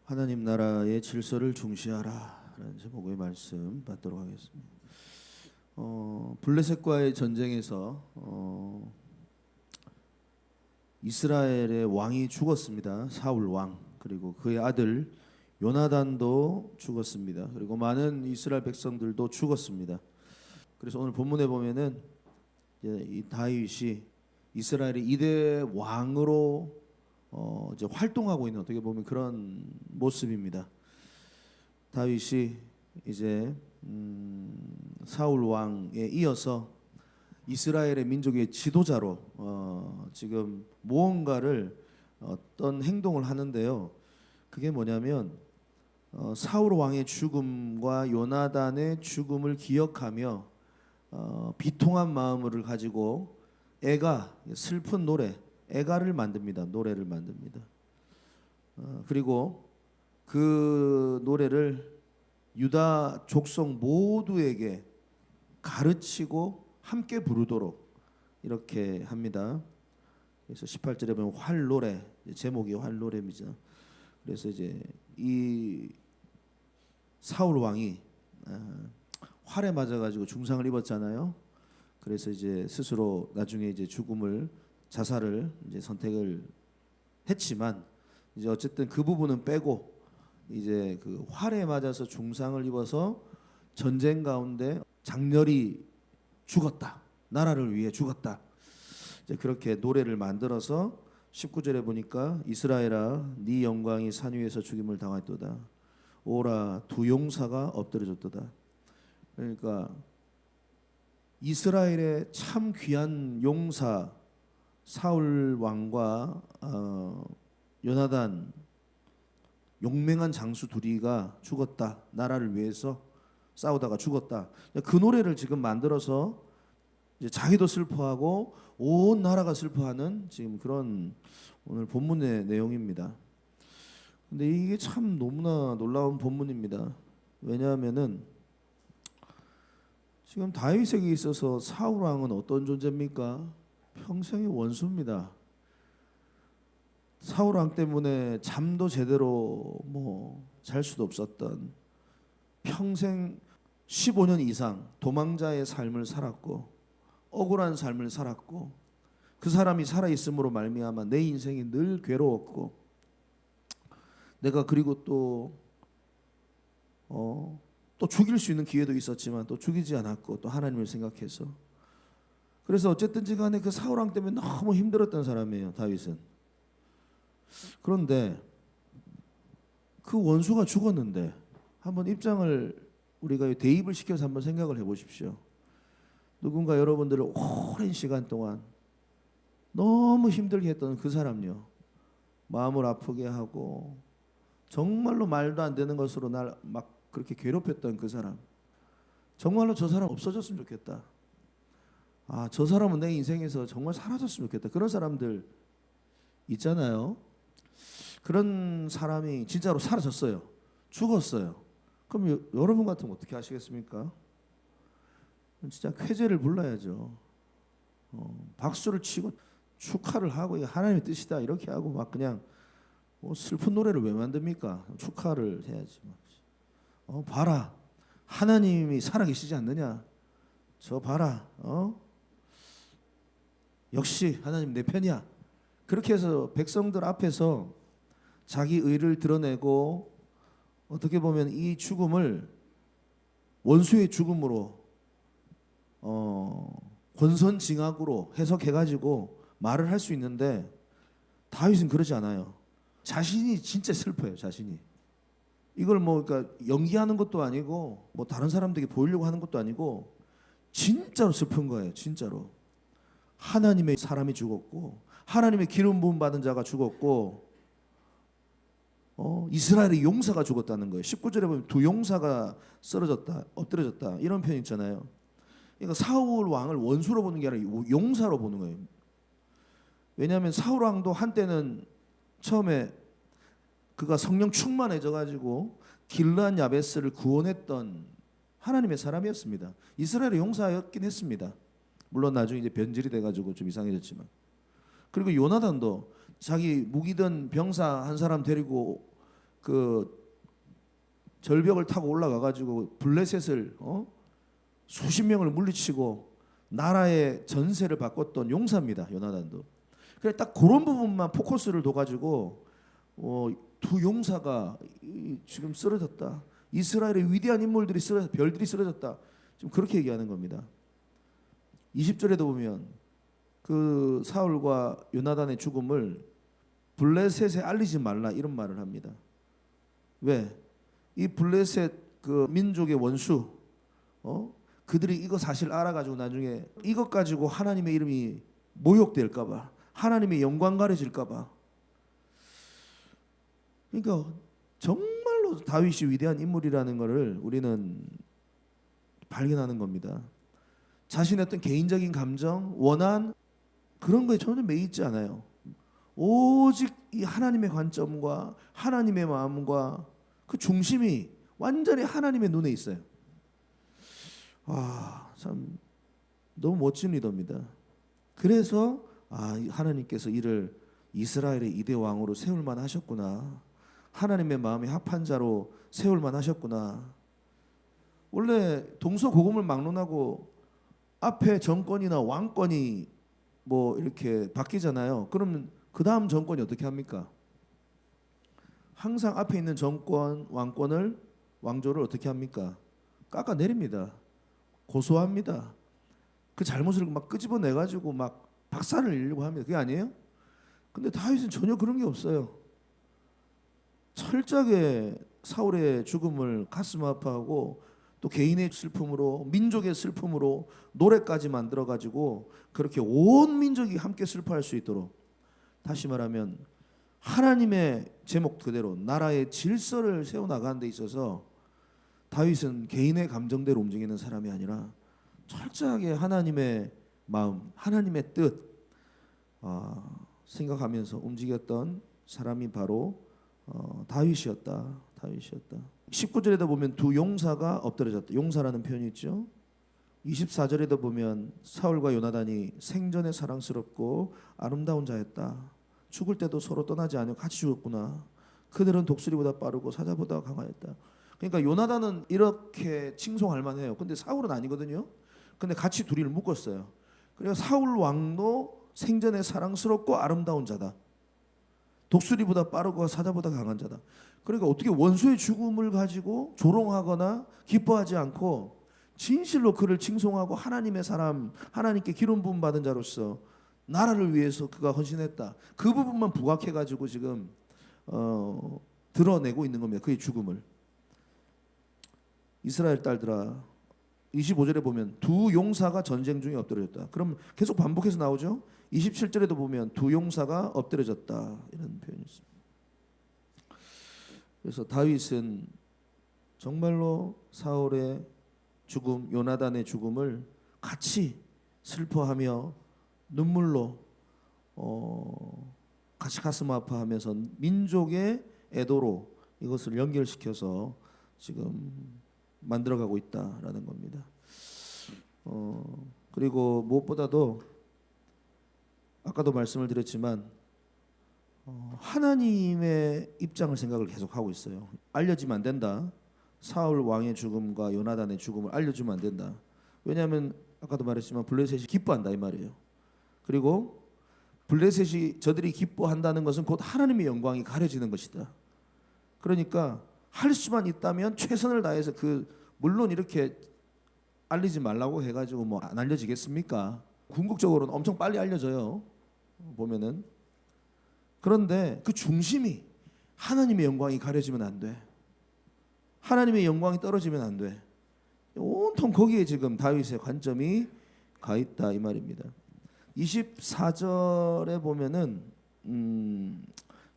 하나님 나라의 질서를 중시하라 라는 제목의 말씀 받도록 하겠습니다. 블레셋과의 전쟁에서 이스라엘의 왕이 죽었습니다. 사울 왕, 그리고 그의 아들 요나단도 죽었습니다. 그리고 많은 이스라엘 백성들도 죽었습니다. 그래서 오늘 본문에 보면은 이 다윗이 이스라엘의 2대 왕으로 이제 활동하고 있는, 어떻게 보면 그런 모습입니다. 다윗이 이제 사울 왕에 이어서 이스라엘의 민족의 지도자로 지금 무언가를 어떤 행동을 하는데요. 그게 뭐냐면 사울 왕의 죽음과 요나단의 죽음을 기억하며 비통한 마음을 가지고 슬픈 노래, 애가를 만듭니다. 노래를 만듭니다. 그리고 그 노래를 유다 족속 모두에게 가르치고 함께 부르도록 이렇게 합니다. 그래서 18절에 보면 활노래, 제목이 활노래입니다. 그래서 이제 이 사울 왕이 활에 맞아가지고 중상을 입었잖아요. 그래서 이제 스스로 나중에 이제 자살을 이제 선택을 했지만, 이제 어쨌든 그 부분은 빼고 이제 그 활에 맞아서 중상을 입어서 전쟁 가운데 장렬히 죽었다, 나라를 위해 죽었다, 이제 그렇게 노래를 만들어서 19절에 보니까 이스라엘아 네 영광이 산 위에서 죽임을 당했도다, 오라 두 용사가 엎드려졌도다. 그러니까 이스라엘의 참 귀한 용사 사울 왕과 요나단, 용맹한 장수 둘이가 죽었다. 나라를 위해서 싸우다가 죽었다. 그 노래를 지금 만들어서 이제 자기도 슬퍼하고 온 나라가 슬퍼하는 지금 그런 오늘 본문의 내용입니다. 근데 이게 참 너무나 놀라운 본문입니다. 왜냐하면은 지금 다윗에게 있어서 사울 왕은 어떤 존재입니까? 평생의 원수입니다. 사울 왕 때문에 잠도 제대로 잘 수도 없었던, 평생 15년 이상 도망자의 삶을 살았고 억울한 삶을 살았고, 그 사람이 살아 있음으로 말미암아 내 인생이 늘 괴로웠고, 내가 그리고 또 죽일 수 있는 기회도 있었지만 또 죽이지 않았고, 또 하나님을 생각해서. 그래서 어쨌든지 간에 그 사울 왕 때문에 너무 힘들었던 사람이에요, 다윗은. 그런데 그 원수가 죽었는데 한번 입장을 우리가 대입을 시켜서 한번 생각을 해보십시오. 누군가 여러분들을 오랜 시간 동안 너무 힘들게 했던 그 사람요, 마음을 아프게 하고 정말로 말도 안 되는 것으로 날 막 그렇게 괴롭혔던 그 사람, 정말로 저 사람 없어졌으면 좋겠다. 저 사람은 내 인생에서 정말 사라졌으면 좋겠다. 그런 사람들 있잖아요. 그런 사람이 진짜로 사라졌어요. 죽었어요. 그럼 여러분 같으면 어떻게 하시겠습니까? 진짜 쾌재를 불러야죠. 박수를 치고 축하를 하고, 이게 하나님의 뜻이다 이렇게 하고, 막 그냥 슬픈 노래를 왜 만듭니까? 축하를 해야지. 봐라, 하나님이 살아계시지 않느냐? 저 봐라, 역시 하나님 내 편이야. 그렇게 해서 백성들 앞에서 자기 의를 드러내고, 어떻게 보면 이 죽음을 원수의 죽음으로 권선징악으로 해석해가지고 말을 할 수 있는데, 다윗은 그러지 않아요. 자신이 진짜 슬퍼요. 자신이 이걸 그러니까 연기하는 것도 아니고 다른 사람들에게 보이려고 하는 것도 아니고 진짜로 슬픈 거예요. 진짜로 하나님의 사람이 죽었고, 하나님의 기름 부음 받은 자가 죽었고, 이스라엘의 용사가 죽었다는 거예요. 19절에 보면 두 용사가 엎드려졌다 이런 표현 있잖아요. 그러니까 사울 왕을 원수로 보는 게 아니라 용사로 보는 거예요. 왜냐하면 사울 왕도 한때는 처음에 그가 성령 충만해져 가지고 길르앗 야베스를 구원했던 하나님의 사람이었습니다. 이스라엘의 용사였긴 했습니다. 물론 나중에 이제 변질이 돼가지고 좀 이상해졌지만. 그리고 요나단도 자기 무기든 병사 한 사람 데리고 그 절벽을 타고 올라가 가지고 블레셋을 수십 명을 물리치고 나라의 전세를 바꿨던 용사입니다. 요나단도. 그래 딱 그런 부분만 포커스를 둬 가지고 두 용사가 지금 쓰러졌다. 이스라엘의 위대한 인물들이 쓰러졌다. 별들이 쓰러졌다. 지금 그렇게 얘기하는 겁니다. 20절에도 보면 그 사울과 요나단의 죽음을 블레셋에 알리지 말라 이런 말을 합니다. 왜? 이 블레셋 그 민족의 원수 그들이 이거 사실 알아가지고 나중에 이것 가지고 하나님의 이름이 모욕될까봐 하나님의 영광 가려질까봐. 그러니까 정말로 다윗이 위대한 인물이라는 것을 우리는 발견하는 겁니다. 자신의 어떤 개인적인 감정, 원한 그런 거에 전혀 매이지 않아요. 오직 이 하나님의 관점과 하나님의 마음과 그 중심이 완전히 하나님의 눈에 있어요. 참 너무 멋진 리더입니다. 그래서 하나님께서 이를 이스라엘의 이대 왕으로 세울만 하셨구나. 하나님의 마음에 합한 자로 세울만 하셨구나. 원래 동서고금을 막론하고 앞에 정권이나 왕권이 뭐 이렇게 바뀌잖아요. 그러면 그 다음 정권이 어떻게 합니까? 항상 앞에 있는 정권, 왕권을 왕조를 어떻게 합니까? 깎아내립니다. 고소합니다. 그 잘못을 막 끄집어내 가지고 막 박살을 내려고 합니다. 그게 아니에요? 근데 다윗은 전혀 그런 게 없어요. 철저하게 사울의 죽음을 가슴 아파하고 또 개인의 슬픔으로 민족의 슬픔으로 노래까지 만들어 가지고 그렇게 온 민족이 함께 슬퍼할 수 있도록, 다시 말하면 하나님의 제목 그대로 나라의 질서를 세워나가는 데 있어서 다윗은 개인의 감정대로 움직이는 사람이 아니라 철저하게 하나님의 마음, 하나님의 뜻 생각하면서 움직였던 사람이 바로 다윗이었다. 19절에도 보면 두 용사가 엎드려졌다. 용사라는 표현이 있죠. 24절에도 보면 사울과 요나단이 생전에 사랑스럽고 아름다운 자였다. 죽을 때도 서로 떠나지 않으며 같이 죽었구나. 그들은 독수리보다 빠르고 사자보다 강하였다. 그러니까 요나단은 이렇게 칭송할 만해요. 근데 사울은 아니거든요. 근데 같이 둘이를 묶었어요. 그래서 사울 왕도 생전에 사랑스럽고 아름다운 자다. 독수리보다 빠르고 사자보다 강한 자다. 그러니까 어떻게 원수의 죽음을 가지고 조롱하거나 기뻐하지 않고 진실로 그를 칭송하고 하나님의 사람, 하나님께 기름 부음 받은 자로서 나라를 위해서 그가 헌신했다. 그 부분만 부각해가지고 지금 드러내고 있는 겁니다. 그의 죽음을. 이스라엘 딸들아, 25절에 보면 두 용사가 전쟁 중에 엎드려졌다. 그럼 계속 반복해서 나오죠. 27절에도 보면 두 용사가 엎드려졌다 이런 표현이 있습니다. 그래서 다윗은 정말로 사울의 죽음, 요나단의 죽음을 같이 슬퍼하며 눈물로 같이 가슴 아파하면서 민족의 애도로 이것을 연결시켜서 지금 만들어가고 있다라는 겁니다. 그리고 무엇보다도 아까도 말씀을 드렸지만 하나님의 입장을 생각을 계속하고 있어요. 알려지면 안 된다. 사울 왕의 죽음과 요나단의 죽음을 알려주면 안 된다. 왜냐하면 아까도 말했지만 블레셋이 기뻐한다 이 말이에요. 그리고 블레셋이 저들이 기뻐한다는 것은 곧 하나님의 영광이 가려지는 것이다. 그러니까 할 수만 있다면 최선을 다해서 물론 이렇게 알리지 말라고 해가지고 뭐 안 알려지겠습니까? 궁극적으로는 엄청 빨리 알려져요. 보면은. 그런데 그 중심이 하나님의 영광이 가려지면 안 돼. 하나님의 영광이 떨어지면 안 돼. 온통 거기에 지금 다윗의 관점이 가 있다 이 말입니다. 24절에 보면은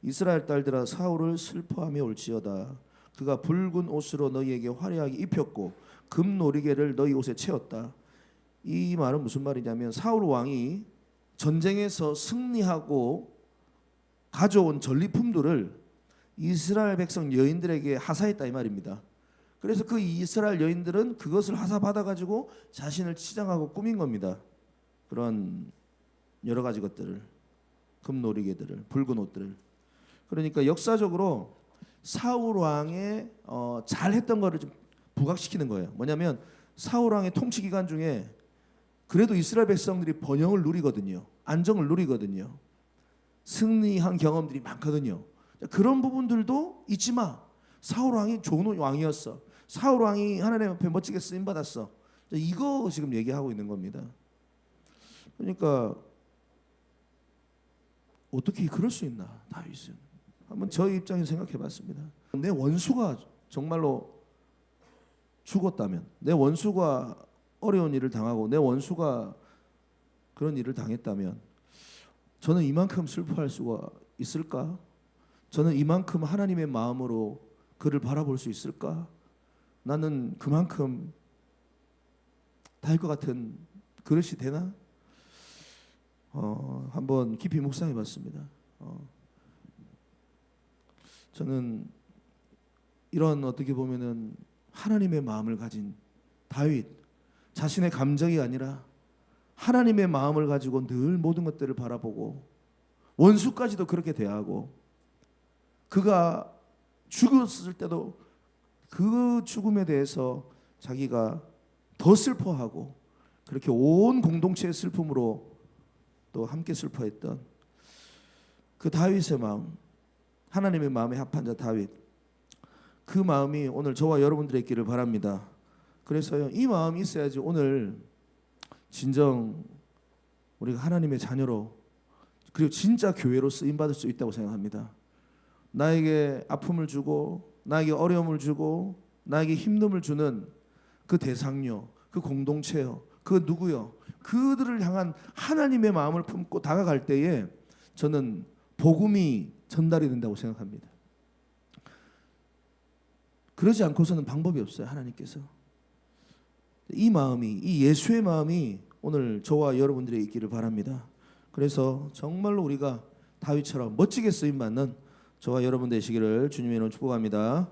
이스라엘 딸들아 사울을 슬퍼하며 올지어다. 그가 붉은 옷으로 너희에게 화려하게 입혔고 금 노리개를 너희 옷에 채웠다. 이 말은 무슨 말이냐면 사울 왕이 전쟁에서 승리하고 가져온 전리품들을 이스라엘 백성 여인들에게 하사했다 이 말입니다. 그래서 그 이스라엘 여인들은 그것을 하사 받아가지고 자신을 치장하고 꾸민 겁니다. 그런 여러 가지 것들을, 금노리개들을, 붉은 옷들을. 그러니까 역사적으로 사울 왕의 잘했던 거를 좀 부각시키는 거예요. 뭐냐면 사울 왕의 통치 기간 중에 그래도 이스라엘 백성들이 번영을 누리거든요. 안정을 누리거든요. 승리한 경험들이 많거든요. 그런 부분들도 잊지 마. 사울 왕이 좋은 왕이었어. 사울 왕이 하나님 앞에 멋지게 쓰임 받았어. 이거 지금 얘기하고 있는 겁니다. 그러니까 어떻게 그럴 수 있나, 다윗은. 한번 저희 입장에서 생각해봤습니다. 내 원수가 정말로 죽었다면, 내 원수가 어려운 일을 당하고 내 원수가 그런 일을 당했다면 저는 이만큼 슬퍼할 수가 있을까? 저는 이만큼 하나님의 마음으로 그를 바라볼 수 있을까? 나는 그만큼 다윗과 같은 그릇이 되나? 한번 깊이 묵상해봤습니다. 저는 이런 어떻게 보면은 하나님의 마음을 가진 다윗, 자신의 감정이 아니라 하나님의 마음을 가지고 늘 모든 것들을 바라보고 원수까지도 그렇게 대하고 그가 죽었을 때도 그 죽음에 대해서 자기가 더 슬퍼하고 그렇게 온 공동체의 슬픔으로 또 함께 슬퍼했던 그 다윗의 마음, 하나님의 마음에 합한 자 다윗, 그 마음이 오늘 저와 여러분들의 있기를 바랍니다. 그래서요, 이 마음이 있어야지 오늘 진정 우리가 하나님의 자녀로 그리고 진짜 교회로 쓰임받을 수 있다고 생각합니다. 나에게 아픔을 주고 나에게 어려움을 주고 나에게 힘듦을 주는 그 대상요, 그 공동체요, 그 누구요, 그들을 향한 하나님의 마음을 품고 다가갈 때에 저는 복음이 전달이 된다고 생각합니다. 그러지 않고서는 방법이 없어요. 하나님께서 이 마음이, 이 예수의 마음이 오늘 저와 여러분들의 있기를 바랍니다. 그래서 정말로 우리가 다윗처럼 멋지게 쓰임받는 저와 여러분 되시기를 주님의 이름으로 축복합니다.